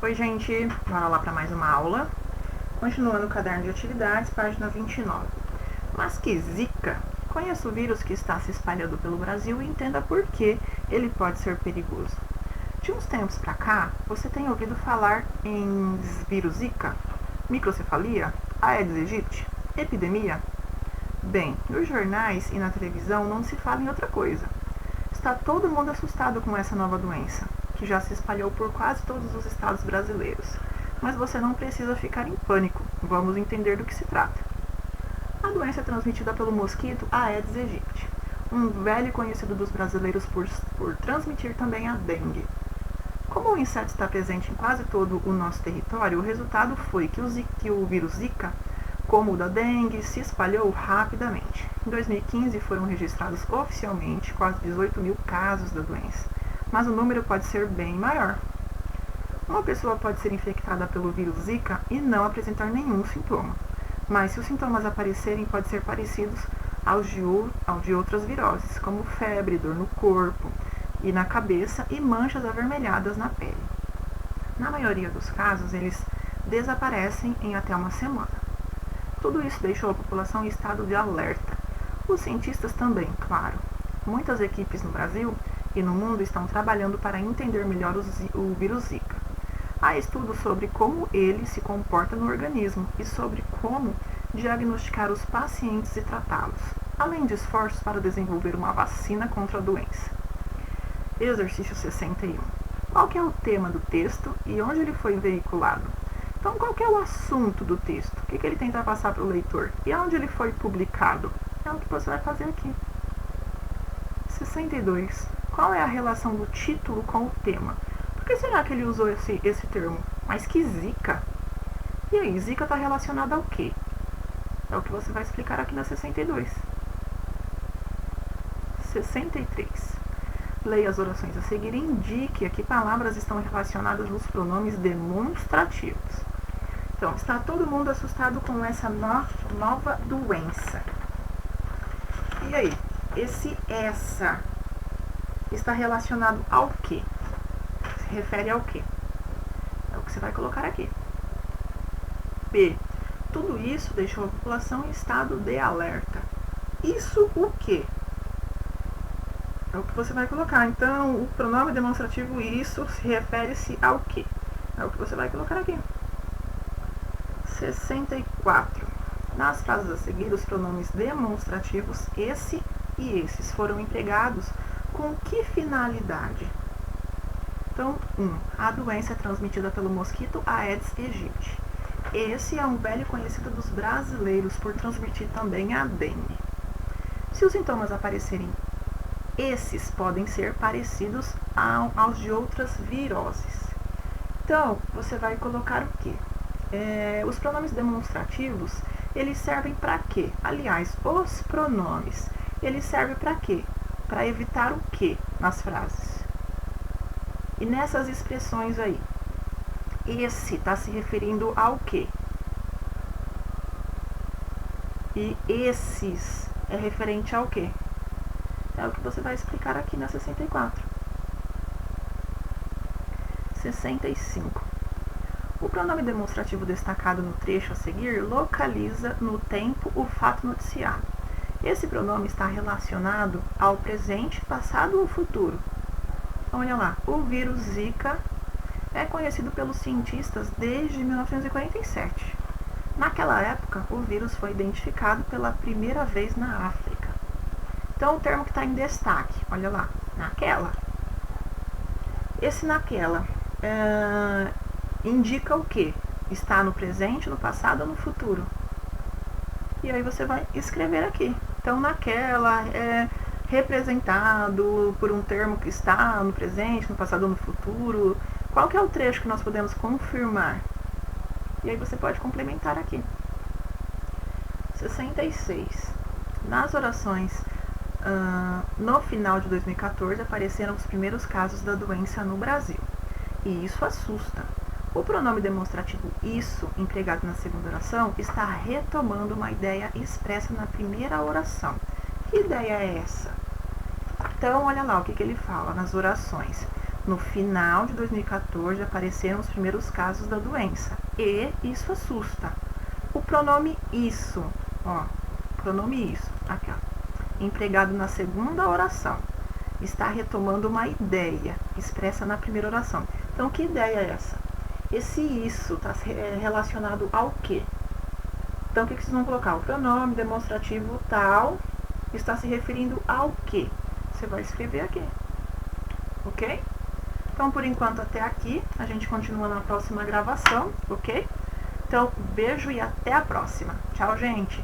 Oi, gente, bora lá para mais uma aula. Continuando o caderno de atividades, página 29. Mas que zika? Conheça o vírus que está se espalhando pelo Brasil e entenda por que ele pode ser perigoso. De uns tempos para cá, você tem ouvido falar em vírus zika, microcefalia, Aedes aegypti, epidemia? Bem, nos jornais e na televisão não se fala em outra coisa. Está todo mundo assustado com essa nova doença, que já se espalhou por quase todos os estados brasileiros. Mas você não precisa ficar em pânico. Vamos entender do que se trata. A doença é transmitida pelo mosquito Aedes aegypti, um velho conhecido dos brasileiros por transmitir também a dengue. Como o inseto está presente em quase todo o nosso território, o resultado foi que o vírus Zika, como o da dengue, se espalhou rapidamente. Em 2015 foram registrados oficialmente quase 18 mil casos da doença, mas o número pode ser bem maior. Uma pessoa pode ser infectada pelo vírus Zika e não apresentar nenhum sintoma, mas se os sintomas aparecerem, podem ser parecidos aos de outras viroses, como febre, dor no corpo e na cabeça e manchas avermelhadas na pele. Na maioria dos casos, eles desaparecem em até uma semana. Tudo isso deixou a população em estado de alerta. Os cientistas também, claro. Muitas equipes no Brasil e no mundo estão trabalhando para entender melhor o vírus Zika. Há estudos sobre como ele se comporta no organismo e sobre como diagnosticar os pacientes e tratá-los, além de esforços para desenvolver uma vacina contra a doença. Exercício 61. Qual que é o tema do texto e onde ele foi veiculado? Então, qual que é o assunto do texto? O que ele tenta passar para o leitor? E onde ele foi publicado? É o que você vai fazer aqui. 62. Qual é a relação do título com o tema? Por que será que ele usou esse termo? Mas que Zika? E aí, Zika está relacionada ao quê? É o que você vai explicar aqui na 62. 63. Leia as orações a seguir e indique a que palavras estão relacionadas nos pronomes demonstrativos. Então, está todo mundo assustado com essa nova doença. E aí, essa está relacionado ao quê? Se refere ao quê? É o que você vai colocar aqui. B. Tudo isso deixou a população em estado de alerta. Isso o quê? É o que você vai colocar. Então, o pronome demonstrativo isso se refere-se ao quê? É o que você vai colocar aqui. 64. Nas frases a seguir, os pronomes demonstrativos esse e esses foram empregados com que finalidade? Então, 1. A doença é transmitida pelo mosquito Aedes aegypti. Esse é um velho conhecido dos brasileiros por transmitir também a dengue. Se os sintomas aparecerem, esses podem ser parecidos aos de outras viroses. Então, você vai colocar o quê? Os pronomes demonstrativos, eles servem para quê? Aliás, os pronomes, eles servem para quê? Para evitar o quê nas frases? E nessas expressões aí, esse está se referindo ao quê? E esses é referente ao quê? É o que você vai explicar aqui na 64. 65. O pronome demonstrativo destacado no trecho a seguir localiza no tempo o fato noticiado. Esse pronome está relacionado ao presente, passado ou futuro. Então, olha lá, o vírus Zika é conhecido pelos cientistas desde 1947. Naquela época, o vírus foi identificado pela primeira vez na África. Então, o termo que está em destaque, olha lá, naquela. Esse naquela indica o quê? Está no presente, no passado ou no futuro? E aí você vai escrever aqui. Então, naquela é representado por um termo que está no presente, no passado ou no futuro. Qual que é o trecho que nós podemos confirmar? E aí você pode complementar aqui. 66. Nas orações no final de 2014 apareceram os primeiros casos da doença no Brasil. E isso assusta. O pronome demonstrativo isso, empregado na segunda oração, está retomando uma ideia expressa na primeira oração. Que ideia é essa? Então, olha lá o que ele fala nas orações. No final de 2014 apareceram os primeiros casos da doença e isso assusta. O pronome isso, ó, pronome isso, aqui ó, empregado na segunda oração, está retomando uma ideia expressa na primeira oração. Então, que ideia é essa? Esse isso está relacionado ao quê? Então, o que vocês vão colocar? O pronome demonstrativo tal está se referindo ao quê? Você vai escrever aqui, ok? Então, por enquanto, até aqui. A gente continua na próxima gravação, ok? Então, beijo e até a próxima. Tchau, gente!